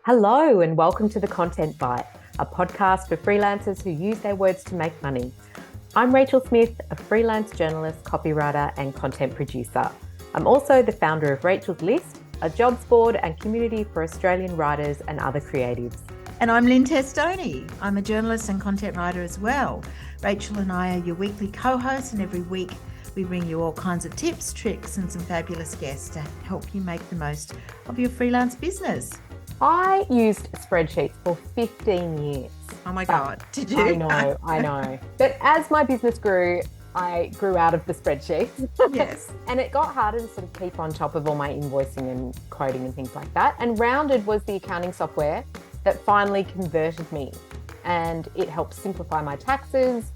Hello and welcome to The Content Bite, a podcast for freelancers who use their words to make money. I'm Rachel Smith, a freelance journalist, copywriter and content producer. I'm also the founder of Rachel's List, a jobs board and community for Australian writers and other creatives. And I'm Lynne Testoni. I'm a journalist and content writer as well. Rachel and I are your weekly co-hosts, and every week we bring you all kinds of tips, tricks and some fabulous guests to help you make the most of your freelance business. I used spreadsheets for 15 years. Oh my God, did you? I know. But as my business grew, I grew out of the spreadsheets. Yes. And it got harder to sort of keep on top of all my invoicing and quoting and things like that. And Rounded was the accounting software that finally converted me. And it helped simplify my taxes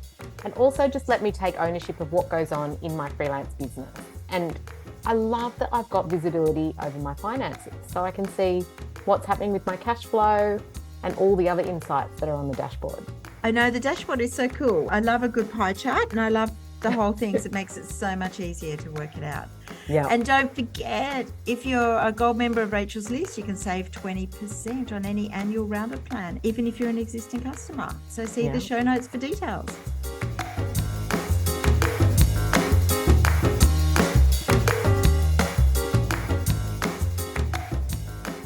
and also just let me take ownership of what goes on in my freelance business. And I love that I've got visibility over my finances, so I can see what's happening with my cash flow and all the other insights that are on the dashboard. I know, the dashboard is so cool. I love a good pie chart and I love the whole thing because it makes it so much easier to work it out. Yeah. And don't forget, if you're a gold member of Rachel's List, you can save 20% on any annual Rounded plan, even if you're an existing customer. So see the show notes for details.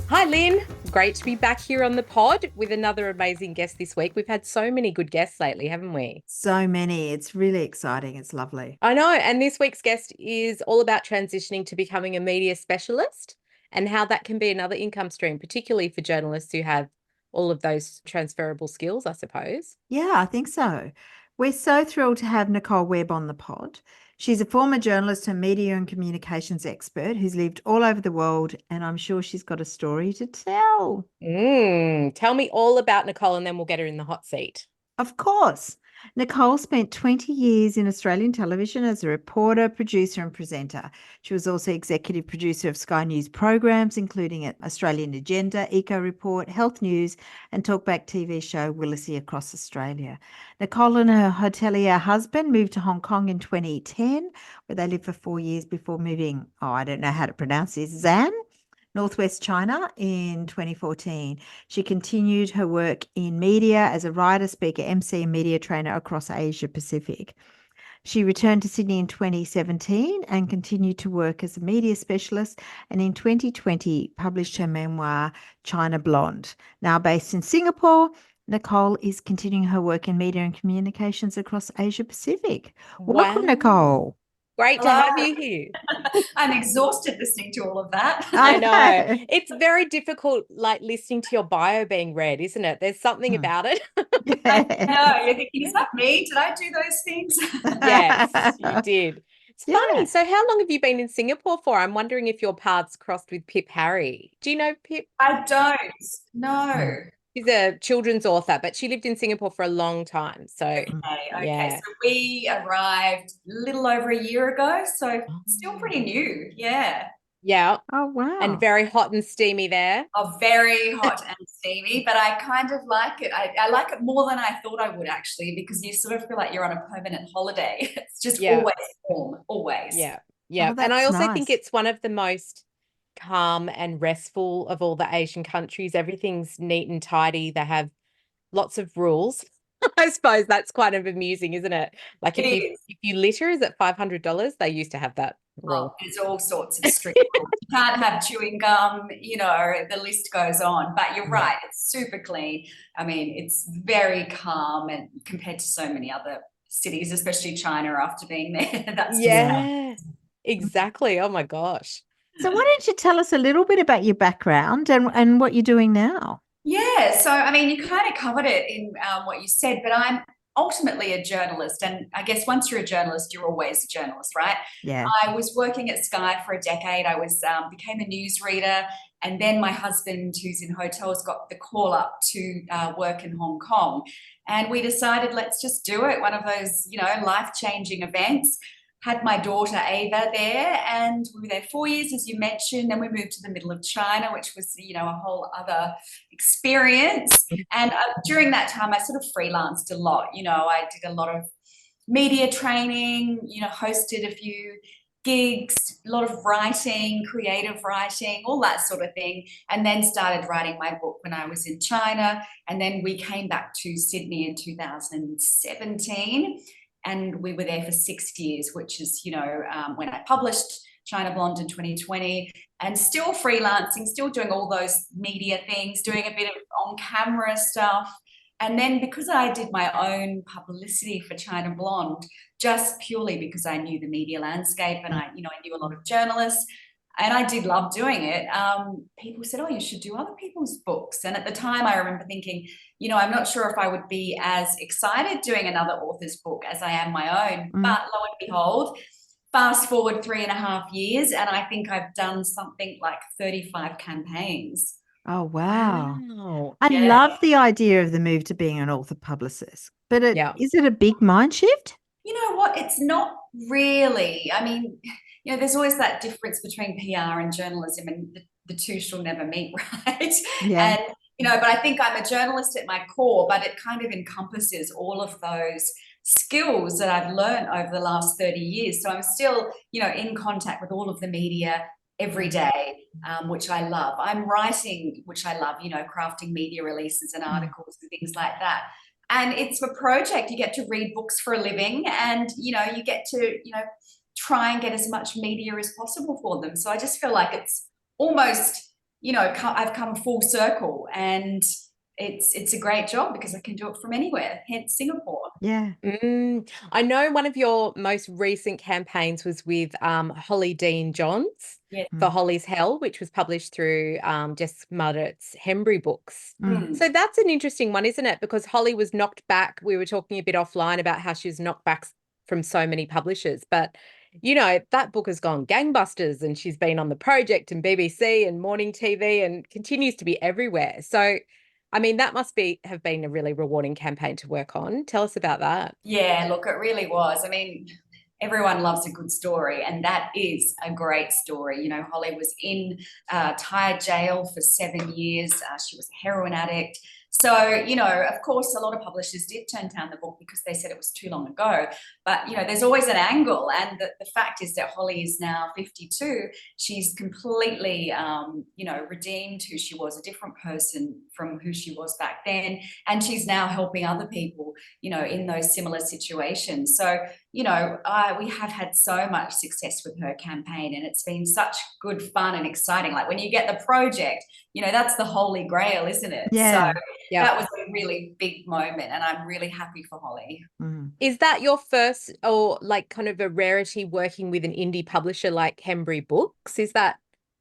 Hi, Lynne. Great to be back here on the pod with another amazing guest this week. We've had so many good guests lately, haven't we? So many. It's really exciting. It's lovely. I know. And this week's guest is all about transitioning to becoming a media specialist and how that can be another income stream, particularly for journalists who have all of those transferable skills, I suppose. Yeah, I think so. We're so thrilled to have Nicole Webb on the pod. She's a former journalist and media and communications expert who's lived all over the world, and I'm sure she's got a story to tell. Tell me all about Nicole and then we'll get her in the hot seat. Of course. Nicole spent 20 years in Australian television as a reporter, producer and presenter. She was also executive producer of Sky News programs, including Australian Agenda, Eco Report, Health News and talkback TV show Willisy across Australia. Nicole and her hotelier husband moved to Hong Kong in 2010, where they lived for 4 years before moving, I don't know how to pronounce this, Zan, Northwest China in 2014. She continued her work in media as a writer, speaker, MC and media trainer across Asia Pacific. She returned to Sydney in 2017 and continued to work as a media specialist, and in 2020 published her memoir, China Blonde. Now based in Singapore, Nicole is continuing her work in media and communications across Asia Pacific. Welcome, Nicole. Great to have you here. I'm exhausted listening to all of that. I know. It's very difficult, like listening to your bio being read, isn't it? There's something about it. I know. You're thinking, is that me? Did I do those things? Yes, you did. It's funny. So how long have you been in Singapore for? I'm wondering if your paths crossed with Pip Harry. Do you know Pip? I don't. No. She's a children's author, but she lived in Singapore for a long time. So, Okay. So we arrived a little over a year ago, so still pretty new. Yeah. Yeah. Oh, wow. And very hot and steamy there. Oh, very hot and steamy, but I kind of like it. I like it more than I thought I would, actually, because you sort of feel like you're on a permanent holiday. It's just always warm, always. Yeah. Yeah. Oh, and I also nice. think it's one of the most calm and restful of all the Asian countries. Everything's neat and tidy. They have lots of rules. I suppose that's kind of amusing, isn't it? Like if you litter, is it $500? They used to have that rule. Oh, there's all sorts of strict rules. You can't have chewing gum, the list goes on. But you're right, it's super clean. I mean, it's very calm and compared to so many other cities, especially China after being there. That's exactly. Oh my gosh. So why don't you tell us a little bit about your background and what you're doing now? Yeah, so I mean, you kind of covered it in what you said, but I'm ultimately a journalist. And I guess once you're a journalist, you're always a journalist, right? Yeah. I was working at Sky for a decade. I became a newsreader. And then my husband, who's in hotels, got the call up to work in Hong Kong. And we decided, let's just do it. One of those, life-changing events. Had my daughter Ava there, and we were there 4 years, as you mentioned. Then we moved to the middle of China, which was, a whole other experience. And during that time, I sort of freelanced a lot. I did a lot of media training, hosted a few gigs, a lot of writing, creative writing, all that sort of thing, and then started writing my book when I was in China. And then we came back to Sydney in 2017, and we were there for 6 years, which is, when I published China Blonde in 2020, and still freelancing, still doing all those media things, doing a bit of on-camera stuff. And then because I did my own publicity for China Blonde, just purely because I knew the media landscape and I knew a lot of journalists, and I did love doing it, people said, oh, you should do other people's books. And at the time, I remember thinking, I'm not sure if I would be as excited doing another author's book as I am my own. But lo and behold, fast forward 3.5 years, and I think I've done something like 35 campaigns. Oh, wow. Wow. I love the idea of the move to being an author publicist, but is it a big mind shift? You know what? It's not really. I mean, there's always that difference between PR and journalism, and the two shall never meet, right? Yeah. And, but I think I'm a journalist at my core, but it kind of encompasses all of those skills that I've learned over the last 30 years. So I'm still, in contact with all of the media every day, which I love. I'm writing, which I love, crafting media releases and articles and things like that. And it's a project. You get to read books for a living, and, you get to, try and get as much media as possible for them. So I just feel like it's almost, I've come full circle, and it's a great job because I can do it from anywhere, hence Singapore. Yeah. I know one of your most recent campaigns was with Holly Dean Johns for Holly's Hell, which was published through Jess Muddett's Hembry Books. So that's an interesting one, isn't it? Because Holly was knocked back. We were talking a bit offline about how she was knocked back from so many publishers, but that book has gone gangbusters, and she's been on The Project and BBC and morning TV and continues to be everywhere. So I mean, that must have been a really rewarding campaign to work on. Tell us about that. Yeah, look, it really was. I mean, everyone loves a good story, and that is a great story. Holly was in Thai jail for 7 years. She was a heroin addict. So, of course, a lot of publishers did turn down the book because they said it was too long ago. But, there's always an angle. And the fact is that Holly is now 52. She's completely, redeemed who she was, a different person from who she was back then. And she's now helping other people, in those similar situations. So, we have had so much success with her campaign, and it's been such good fun and exciting. Like when you get the project, that's the holy grail, isn't it? Yeah. So that was a really big moment, and I'm really happy for Holly. Is that your first, or like kind of a rarity, working with an indie publisher like Hembry Books? Is that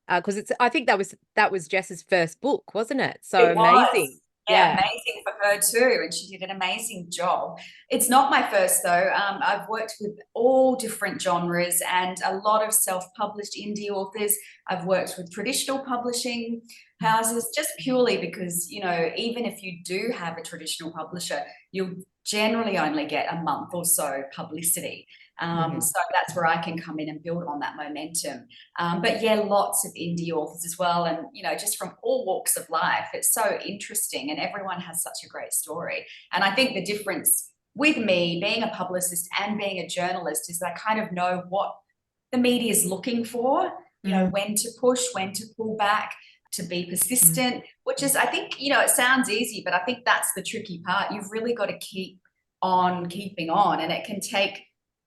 because I think that was Jess's first book, wasn't it? So it was amazing. Yeah, amazing for her too, and she did an amazing job. It's not my first though. I've worked with all different genres and a lot of self-published indie authors. I've worked with traditional publishing houses, just purely because, even if you do have a traditional publisher, you'll generally only get a month or so publicity. So that's where I can come in and build on that momentum. But yeah, lots of indie authors as well. And, just from all walks of life, it's so interesting, and everyone has such a great story. And I think the difference with me being a publicist and being a journalist is that I kind of know what the media is looking for, when to push, when to pull back, to be persistent, which is, I think, it sounds easy, but I think that's the tricky part. You've really got to keep on keeping on, and it can take,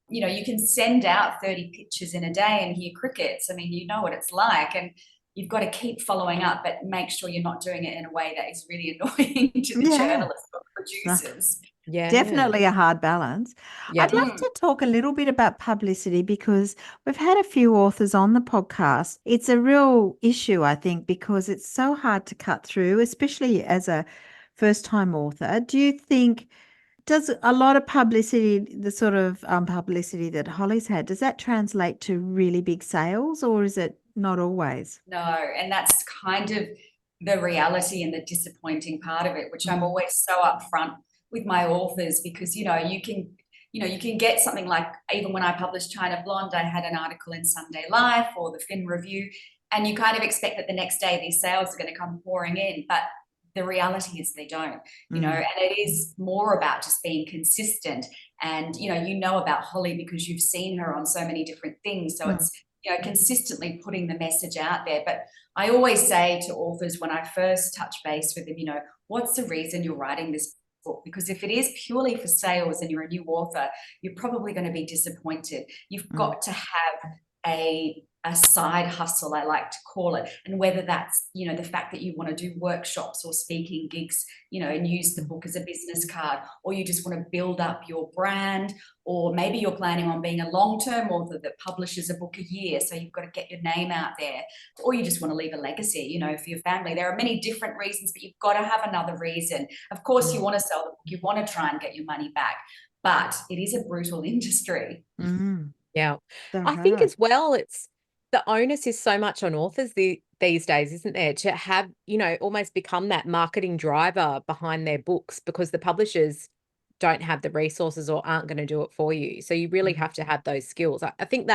you can send out 30 pictures in a day and hear crickets. I mean, you know what it's like, and you've got to keep following up, but make sure you're not doing it in a way that is really annoying to the journalists or producers. Yeah. Definitely a hard balance. Yeah. I'd love to talk a little bit about publicity, because we've had a few authors on the podcast. It's a real issue, I think, because it's so hard to cut through, especially as a first-time author. Do you think, does a lot of publicity, the sort of publicity that Holly's had, does that translate to really big sales, or is it not always? No, and that's kind of the reality and the disappointing part of it, which I'm always so upfront with my authors, because you can get something like, even when I published China Blonde, I had an article in Sunday Life or the Fin Review, and you kind of expect that the next day these sales are going to come pouring in, but the reality is they don't, you know, and it is more about just being consistent. And, you know about Holly because you've seen her on so many different things. So it's, consistently putting the message out there. But I always say to authors when I first touch base with them, what's the reason you're writing this book? Because if it is purely for sales and you're a new author, you're probably going to be disappointed. You've got to have a side hustle, I like to call it, and whether that's the fact that you want to do workshops or speaking gigs, and use the book as a business card, or you just want to build up your brand, or maybe you're planning on being a long-term author that publishes a book a year, so you've got to get your name out there, or you just want to leave a legacy, for your family. There are many different reasons, but you've got to have another reason. Of course, you want to sell the book, you want to try and get your money back, but it is a brutal industry. Yeah. So I think hard. as well, it's the onus is so much on authors these days, isn't there, to have, almost become that marketing driver behind their books, because the publishers don't have the resources or aren't going to do it for you. So you really have to have those skills. I think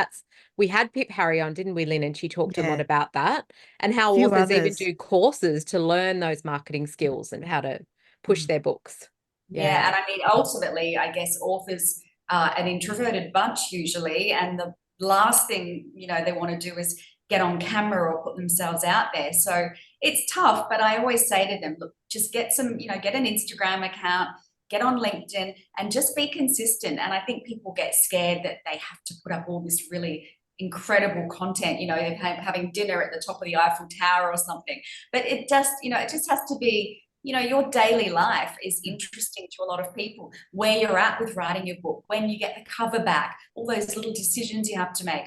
we had Pip Harry on, didn't we, Lynn? And she talked a lot about that, and how Few authors even others. do courses to learn those marketing skills and how to push their books. Yeah. And I mean, ultimately, I guess authors are an introverted bunch usually, and the last thing they want to do is get on camera or put themselves out there. So it's tough, but I always say to them, look, just get get an Instagram account, get on LinkedIn, and just be consistent. And I think people get scared that they have to put up all this really incredible content, they're having dinner at the top of the Eiffel Tower or something, but it just has to be, your daily life is interesting to a lot of people, where you're at with writing your book, when you get the cover back, all those little decisions you have to make.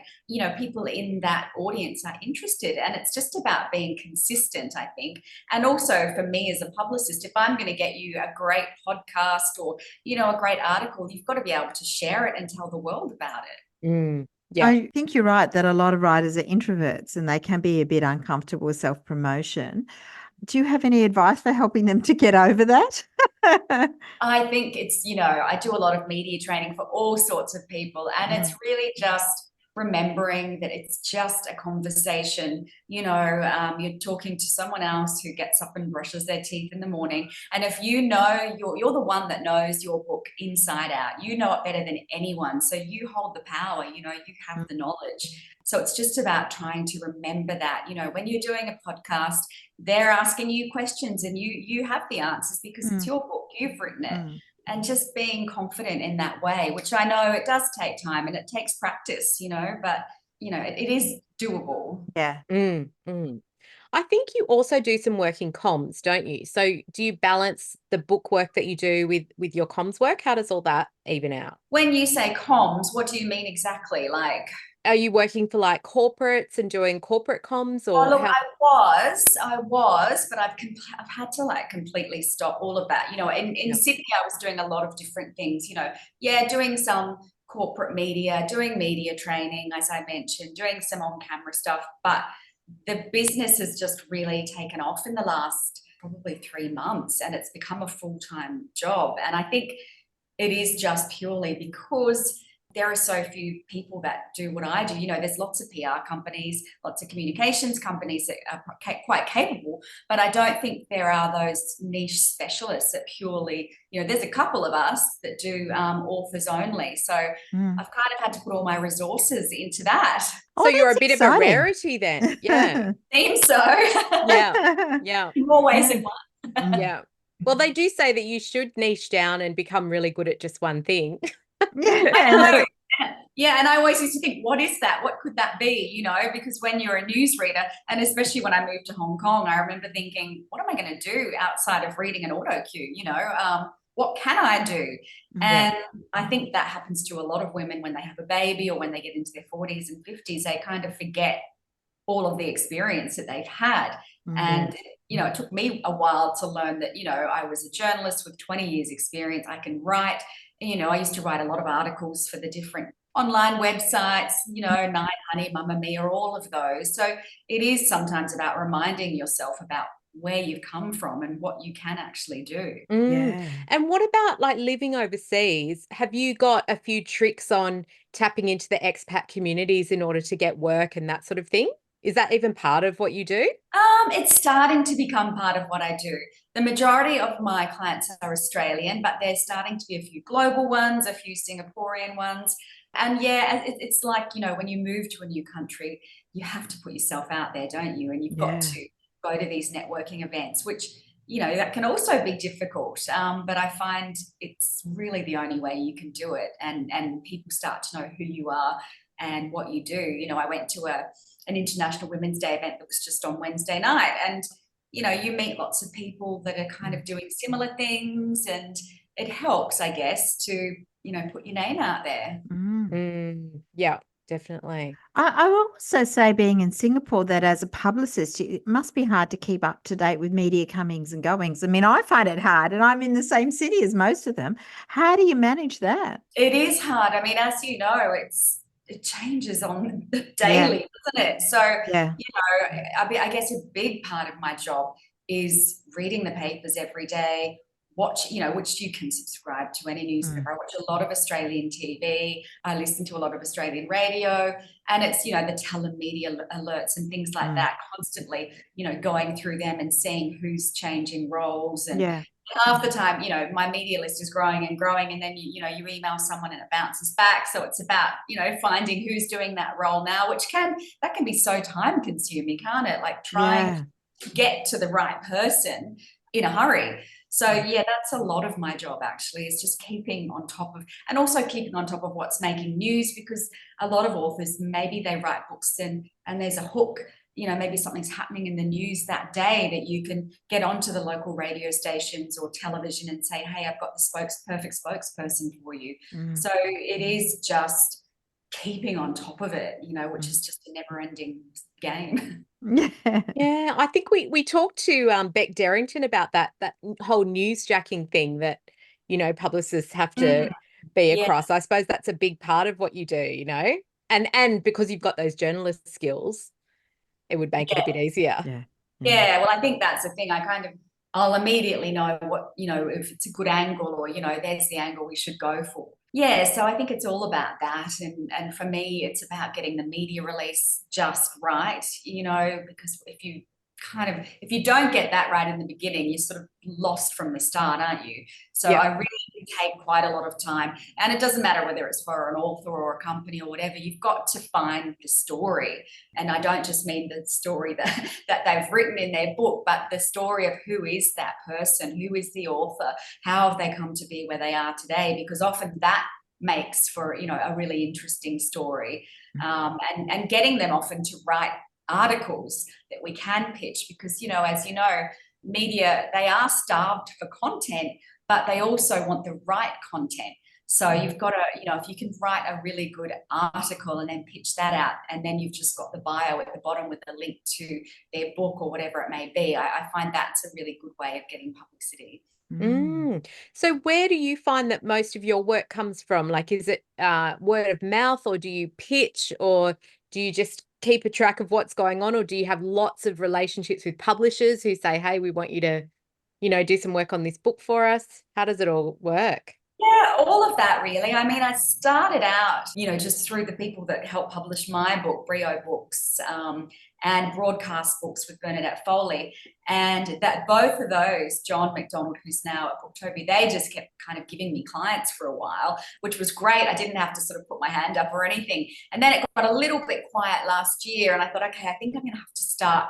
People in that audience are interested, and it's just about being consistent, I think. And also for me as a publicist, if I'm going to get you a great podcast or, a great article, you've got to be able to share it and tell the world about it. Yeah. I think you're right that a lot of writers are introverts and they can be a bit uncomfortable with self-promotion. Do you have any advice for helping them to get over that? I think it's, I do a lot of media training for all sorts of people, and it's really just remembering that it's just a conversation. You're talking to someone else who gets up and brushes their teeth in the morning, and if you're the one that knows your book inside out, you know it better than anyone, so you hold the power, you have the knowledge. So it's just about trying to remember that, when you're doing a podcast, they're asking you questions and you have the answers because it's your book, you've written it. And just being confident in that way, which I know it does take time and it takes practice, but, it is doable. Yeah. I think you also do some work in comms, don't you? So do you balance the book work that you do with your comms work? How does all that even out? When you say comms, what do you mean exactly? Like, are you working for like corporates and doing corporate comms, or look, I was, but I've had to like completely stop all of that. In Sydney, I was doing a lot of different things, doing some corporate media, doing media training, as I mentioned, doing some on-camera stuff, but the business has just really taken off in the last probably 3 months, and it's become a full-time job. And I think it is just purely because there are so few people that do what I do. There's lots of PR companies, lots of communications companies that are quite capable, but I don't think there are those niche specialists that purely, there's a couple of us that do authors only. So I've kind of had to put all my resources into that. So you're a bit exciting. of a rarity then. Yeah. Seems so. Yeah. In more ways than one. Yeah. Well, they do say that you should niche down and become really good at just one thing. Yeah, and I always used to think, what is that? What could that be? Because when you're a newsreader, and especially when I moved to Hong Kong, I remember thinking, what am I going to do outside of reading an auto cue? What can I do? And I think that happens to a lot of women when they have a baby or when they get into their 40s and 50s. They kind of forget all of the experience that they've had. And it took me a while to learn that, I was a journalist with 20 years experience. I can write. I used to write a lot of articles for the different online websites, Nine Honey, Mamma Mia, all of those. So it is sometimes about reminding yourself about where you've come from and what you can actually do. And what about like living overseas? Have you got a few tricks on tapping into the expat communities in order to get work and that sort of thing? Is that even part of what you do? It's starting to become part of what I do. The majority of my clients are Australian, but there's starting to be a few global ones, a few Singaporean ones. And yeah, it's like, you know, when you move to a new country, you have to put yourself out there, don't you? And you've got to go to these networking events, which, you know, that can also be difficult. But I find it's really the only way you can do it. And people start to know who you are and what you do. You know, I went to an International Women's Day event that was just on Wednesday night. And, you know, you meet lots of people that are kind of doing similar things, and it helps, I guess, to, you know, put your name out there. Yeah, definitely. I will also say, being in Singapore, that as a publicist, it must be hard to keep up to date with media comings and goings. I mean, I find it hard, and I'm in the same city as most of them. How do you manage that? It is hard. I mean, as you know, it changes on the daily, doesn't it? So, you know, I guess a big part of my job is reading the papers every day, watch, you know, which you can subscribe to any newspaper. I watch a lot of Australian TV. I listen to a lot of Australian radio, and it's, you know, the telemedia alerts and things like that, constantly, you know, going through them and seeing who's changing roles. And half the time, you know, my media list is growing and growing, and then you email someone and it bounces back. So it's about, you know, finding who's doing that role now, which can be so time consuming, can't it? Like trying to get to the right person in a hurry. So yeah, that's a lot of my job actually, is just keeping on top of, and also keeping on top of what's making news, because a lot of authors, maybe they write books and there's a hook, you know, maybe something's happening in the news that day that you can get onto the local radio stations or television and say, hey, I've got the perfect spokesperson for you. So it is just keeping on top of it, you know, which is just a never ending game. Yeah, I think we talked to Beck Derrington about that whole newsjacking thing that, you know, publicists have to be across. I suppose that's a big part of what you do, you know, and because you've got those journalist skills, it would make it a bit easier. Yeah, well, I think that's the thing. I'll immediately know what, you know, if it's a good angle, or, you know, there's the angle we should go for. Yeah, so I think it's all about that. And for me, it's about getting the media release just right, you know, because if you don't get that right in the beginning, you're sort of lost from the start, aren't you? So I really take quite a lot of time. And it doesn't matter whether it's for an author or a company or whatever, you've got to find the story. And I don't just mean the story that they've written in their book, but the story of who is that person, who is the author, how have they come to be where they are today? Because often that makes for, you know, a really interesting story. And getting them often to write articles that we can pitch, because, you know, as you know, media, they are starved for content, but they also want the right content. So you've got to, you know, if you can write a really good article and then pitch that out, and then you've just got the bio at the bottom with a link to their book or whatever it may be, I find that's a really good way of getting publicity. So where do you find that most of your work comes from? Like, is it word of mouth, or do you pitch, or do you just keep a track of what's going on, or do you have lots of relationships with publishers who say, hey, we want you to, you know, do some work on this book for us? How does it all work? Yeah, all of that really. I mean, I started out, you know, just through the people that helped publish my book, Brio Books, and Broadcast Books with Bernadette Foley. And that both of those, John McDonald, who's now at Booktober, they just kept kind of giving me clients for a while, which was great. I didn't have to sort of put my hand up or anything. And then it got a little bit quiet last year, and I thought, okay, I think I'm going to have to start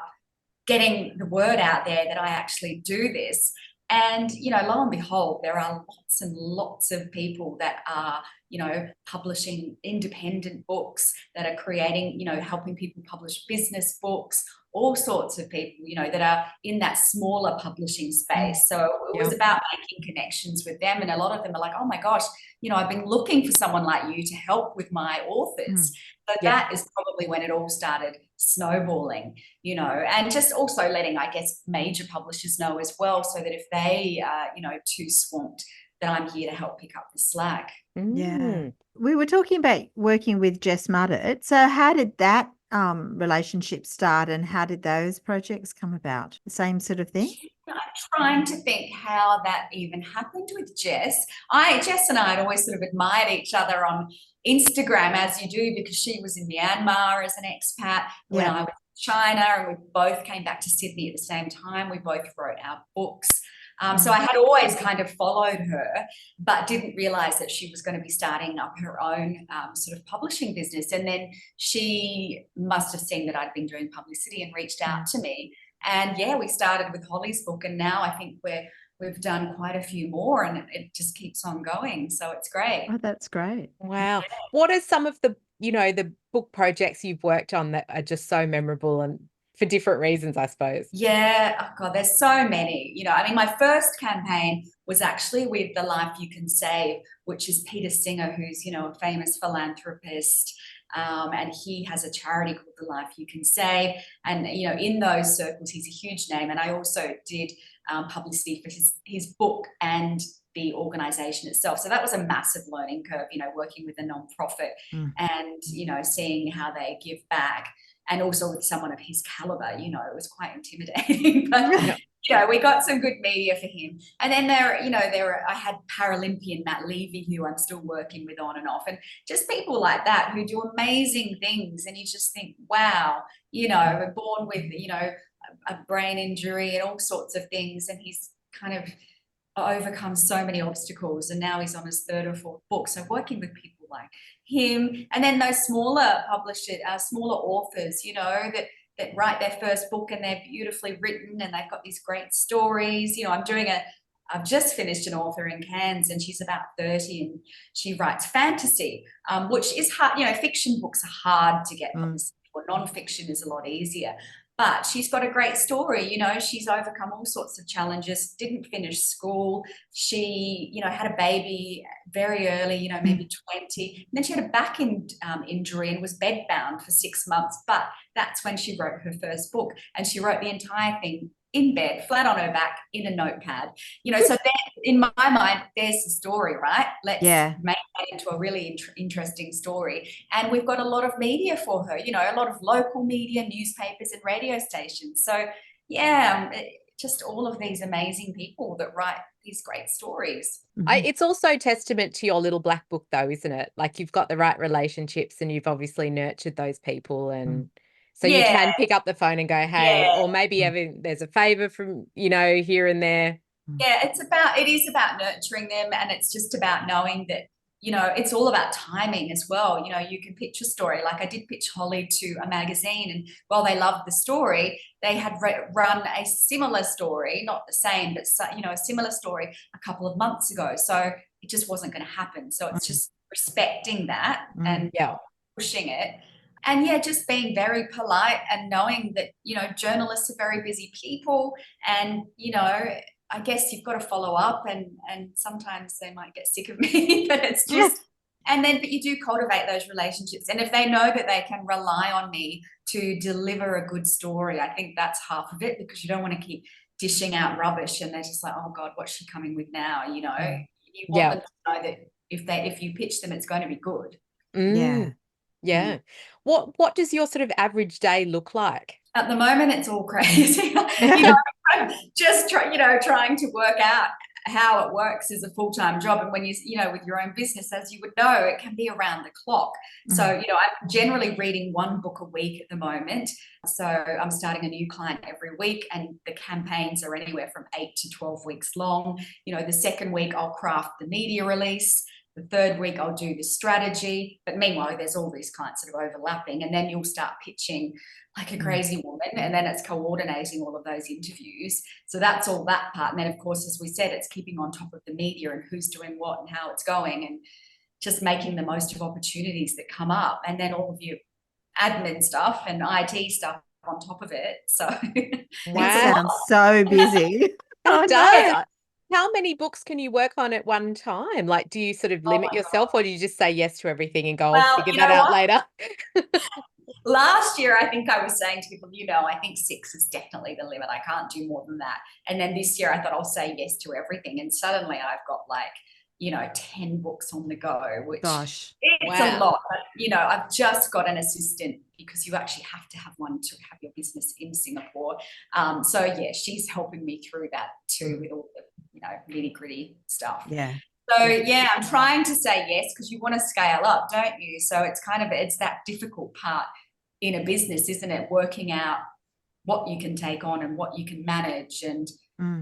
getting the word out there that I actually do this. And, you know, lo and behold, there are lots and lots of people that are, you know, publishing independent books, that are creating, you know, helping people publish business books, all sorts of people, you know, that are in that smaller publishing space. So it was about making connections with them. And a lot of them are like, oh my gosh, you know, I've been looking for someone like you to help with my authors. So that is probably when it all started snowballing, you know, and just also letting, I guess, major publishers know as well, so that if they are, you know, too swamped, that I'm here to help pick up the slack. Yeah. We were talking about working with Jess Muddett. So how did that relationship start, and how did those projects come about? The same sort of thing? I'm trying to think how that even happened with Jess. Jess and I had always sort of admired each other on Instagram, as you do, because she was in Myanmar as an expat when I was China, and we both came back to Sydney at the same time. We both wrote our books. So I had always kind of followed her, but didn't realize that she was going to be starting up her own sort of publishing business. And then she must have seen that I'd been doing publicity and reached out to me. And yeah, we started with Holly's book, and now I think we've done quite a few more, and it just keeps on going. So it's great. Oh, that's great. Wow. What are some of the, the book projects you've worked on that are just so memorable and for different reasons, I suppose? Yeah, oh God, there's so many. I mean, my first campaign was actually with The Life You Can Save, which is Peter Singer, who's, a famous philanthropist. And he has a charity called The Life You Can Save. And, in those circles, he's a huge name. And I also did publicity for his book and the organisation itself. So that was a massive learning curve, working with a non-profit and, seeing how they give back. And also with someone of his caliber, it was quite intimidating. But, we got some good media for him. And then I had Paralympian Matt Levy, who I'm still working with on and off, and just people like that who do amazing things. And you just think, wow, we're born with, a brain injury and all sorts of things. And he's kind of overcome so many obstacles. And now he's on his third or fourth book. So working with people like him, and then those smaller publishers, smaller authors, that write their first book and they're beautifully written and they've got these great stories. I've just finished an author in Cairns, and she's about 30, and she writes fantasy, which is hard. Fiction books are hard to get published, or non-fiction is a lot easier. But she's got a great story. She's overcome all sorts of challenges, didn't finish school. She, had a baby very early, maybe 20. And then she had a back injury and was bedbound for 6 months. But that's when she wrote her first book. And she wrote the entire thing in bed, flat on her back, in a notepad. So in my mind, there's the story, right? Let's make that into a really interesting story. And we've got a lot of media for her, a lot of local media, newspapers and radio stations. So just all of these amazing people that write these great stories. It's also testament to your little black book though, isn't it? Like, you've got the right relationships and you've obviously nurtured those people, and so you can pick up the phone and go, hey, or maybe there's a favor from, here and there. Yeah, it is about nurturing them, and it's just about knowing that, it's all about timing as well. You can pitch a story. Like, I did pitch Holly to a magazine, and while they loved the story, they had run a similar story, not the same, but, a similar story a couple of months ago. So it just wasn't going to happen. So it's just respecting that and pushing it. And just being very polite and knowing that, journalists are very busy people, and, I guess you've got to follow up, and sometimes they might get sick of me, but it's just, but you do cultivate those relationships. And if they know that they can rely on me to deliver a good story, I think that's half of it, because you don't want to keep dishing out rubbish and they're just like, oh God, what's she coming with now? You want them to know that if you pitch them, it's going to be good. Yeah. What does your sort of average day look like? At the moment, it's all crazy. I'm just trying to work out how it works as a full-time job. And when with your own business, as you would know, it can be around the clock. So, I'm generally reading one book a week at the moment. So I'm starting a new client every week, and the campaigns are anywhere from 8 to 12 weeks long. The second week I'll craft the media release. The third week I'll do the strategy. But meanwhile, there's all these clients that are overlapping, and then you'll start pitching like a crazy woman, and then it's coordinating all of those interviews. So that's all that part. And then, of course, as we said, it's keeping on top of the media and who's doing what and how it's going, and just making the most of opportunities that come up, and then all of your admin stuff and IT stuff on top of it. So wow, I'm so busy. It does. How many books can you work on at one time? Like, do you sort of limit yourself, or do you just say yes to everything and go, I'll figure that out later? Last year, I think I was saying to people, I think 6 is definitely the limit. I can't do more than that. And then this year I thought I'll say yes to everything. And suddenly I've got 10 books on the go, which it's a lot. But, I've just got an assistant, because you actually have to have one to have your business in Singapore. So she's helping me through that too, with all the, nitty-gritty stuff. Yeah. So I'm trying to say yes, because you want to scale up, don't you? So it's it's that difficult part in a business, isn't it? Working out what you can take on and what you can manage and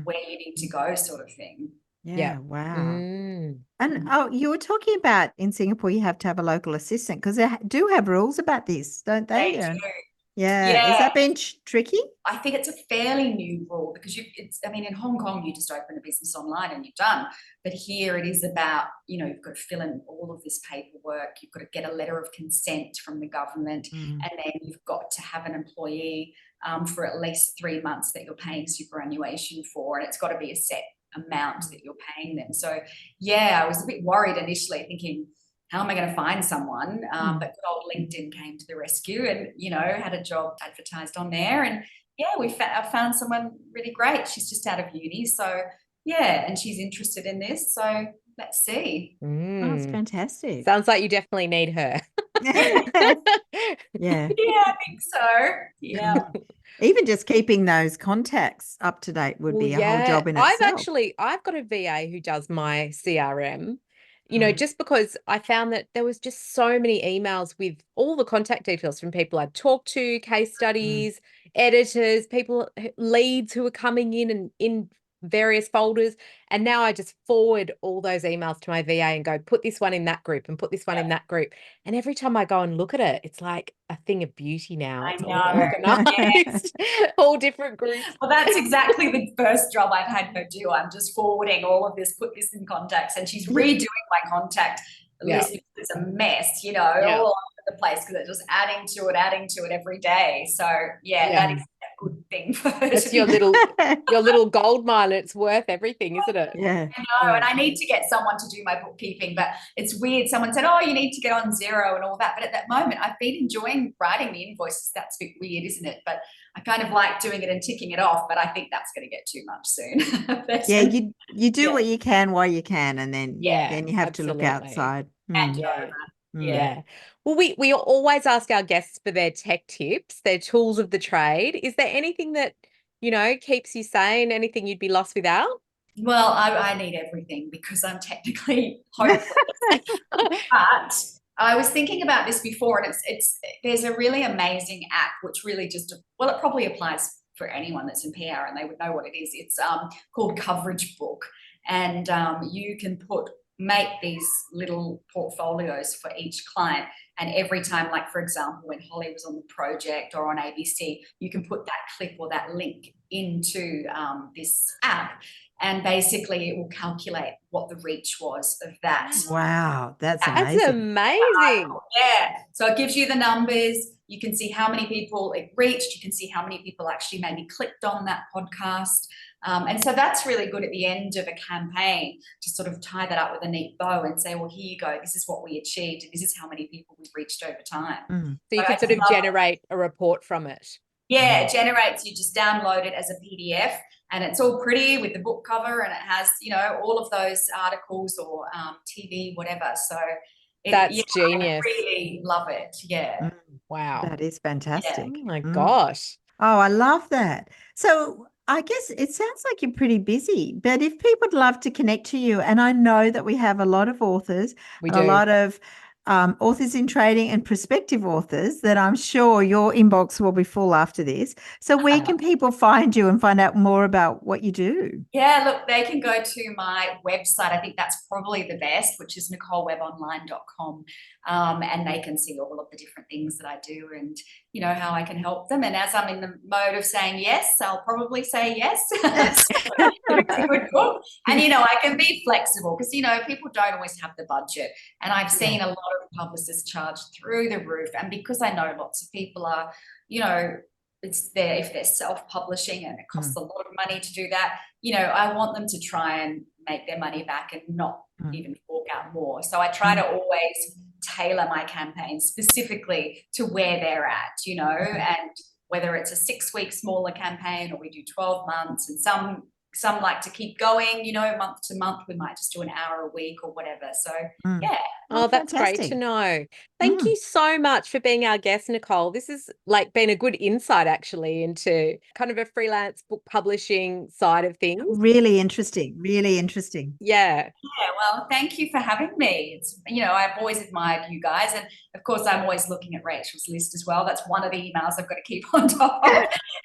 where you need to go, sort of thing. Yeah. Wow. Mm. And you were talking about in Singapore, you have to have a local assistant because they do have rules about this, don't they? They do. Yeah. Has Yeah. that been tricky? I think it's a fairly new rule because in Hong Kong, you just open a business online and you're done. But here it is about, you've got to fill in all of this paperwork. You've got to get a letter of consent from the government. And then you've got to have an employee for at least 3 months that you're paying superannuation for. And it's got to be a set amount that you're paying them. So, yeah, I was a bit worried initially thinking, how am I going to find someone? But good old LinkedIn came to the rescue and, had a job advertised on there. And yeah, I found someone really great. She's just out of uni. So yeah, and she's interested in this. So let's see. That's fantastic. Sounds like you definitely need her. Yeah. Yeah, I think so. Yeah. Even just keeping those contacts up to date would be a whole job in itself. I've got a VA who does my CRM. Just because I found that there was just so many emails with all the contact details from people I'd talked to, case studies, editors, people, leads who were coming in and in various folders. And now I just forward all those emails to my VA and go, put this one in that group and put this one in that group. And every time I go and look at it, it's like a thing of beauty now. It's all organized, all different groups. Well, that's exactly the first job I've had her do. I'm just forwarding all of this, put this in contacts, and she's redoing my contact list because it's a mess, all over the place because it's just adding to it every day. So that is a good thing for her. It's your little gold mine. It's worth everything, isn't it? Yeah. I know, and I need to get someone to do my bookkeeping, but it's weird. Someone said, you need to get on Xero and all that. But at that moment, I've been enjoying writing the invoices. That's a bit weird, isn't it? But I kind of like doing it and ticking it off, but I think that's going to get too much soon. You do what you can while you can, and then you have absolutely. to look outside. Yeah. Well, we always ask our guests for their tech tips, their tools of the trade. Is there anything that, keeps you sane, anything you'd be lost without? Well, I need everything because I'm technically hopeless. But I was thinking about this before, and there's a really amazing app which really it probably applies for anyone that's in PR and they would know what it is. It's called Coverage Book, and you can make these little portfolios for each client. And every time, like, for example, when Holly was on the project or on ABC, you can put that clip or that link into this app. And basically it will calculate what the reach was of that. Wow, that's amazing. That's amazing. Yeah. So it gives you the numbers. You can see how many people it reached. You can see how many people actually maybe clicked on that podcast. And so that's really good at the end of a campaign to sort of tie that up with a neat bow and say, well, here you go. This is what we achieved. And this is how many people we've reached over time. So you can sort of generate a report from it. Yeah, it generates, you just download it as a PDF and it's all pretty with the book cover and it has, all of those articles or TV, whatever. So that's genius. I really love it. Yeah. Wow. That is fantastic. Oh my gosh. Oh, I love that. So I guess it sounds like you're pretty busy, but if people would love to connect to you, and I know that we have a lot of authors, a lot of authors in trading and prospective authors that I'm sure your inbox will be full after this. So where can people find you and find out more about what you do? Yeah, look, they can go to my website. I think that's probably the best, which is NicoleWebbOnline.com. And they can see all of the different things that I do and, how I can help them. And as I'm in the mode of saying yes, I'll probably say yes. It's a good book. And, I can be flexible because, people don't always have the budget. And I've seen a lot of publicists charge through the roof. And because I know lots of people are, it's there if they're self-publishing and it costs a lot of money to do that, I want them to try and make their money back and not even fork out more. So I try to always tailor my campaign specifically to where they're at, and whether it's a 6-week smaller campaign or we do 12 months and some some like to keep going, you know, month to month. We might just do an hour a week or whatever. So yeah. Oh, that's great to fantastic. know. Thank you so much for being our guest, Nicole. This has like been a good insight actually into kind of a freelance book publishing side of things. Really interesting. Really interesting. Yeah. Yeah, well, thank you for having me. It's, you know, I've always admired you guys. And of course, I'm always looking at Rachel's list as well. That's one of the emails I've got to keep on top of.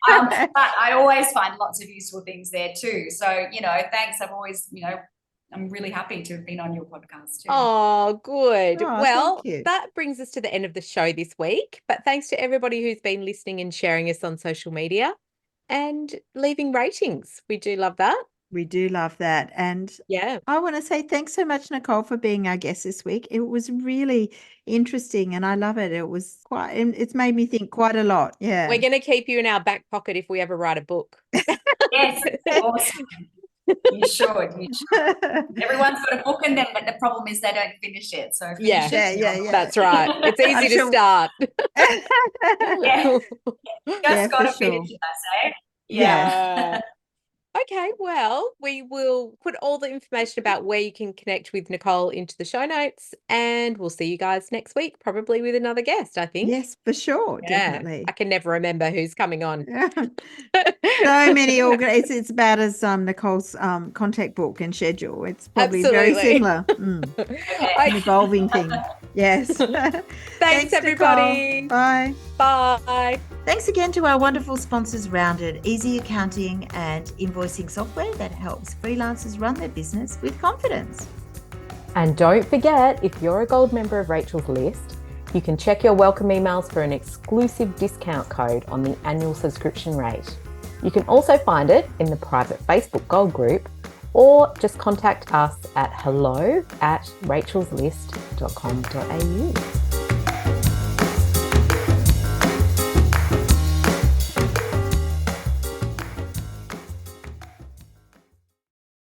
But I always find lots of useful things there too. So, you know, thanks. I've always, you know, I'm really happy to have been on your podcast too. Oh, good. Oh, well, thank you. that brings us to the end of the show this week. But thanks to everybody who's been listening and sharing us on social media and leaving ratings. We do love that. We do love that. And Yeah. I want to say thanks so much, Nicole, for being our guest this week. It was really interesting and I love it. It was it's made me think quite a lot. Yeah. We're going to keep you in our back pocket if we ever write a book. Yes, awesome. You should. Everyone's got a book in them, but the problem is they don't finish it. So Yeah. That's right. It's I'm easy to sure- start. Yeah. Yeah, Just got to for sure. finish it, I say. Yeah. Okay, well, we will put all the information about where you can connect with Nicole into the show notes, and we'll see you guys next week, probably with another guest, I think. Yes, for sure. Yeah. Definitely. I can never remember who's coming on. So many it's about as Nicole's contact book and schedule. It's probably very Absolutely. similar. Okay. An evolving thing. Yes. Thanks, everybody. Nicole. Bye. Bye. Thanks again to our wonderful sponsors, Rounded, easy accounting and invoicing software that helps freelancers run their business with confidence. And don't forget, if you're a gold member of Rachel's list, you can check your welcome emails for an exclusive discount code on the annual subscription rate. You can also find it in the private Facebook Gold group, or just contact us at hello@rachelslist.com.au.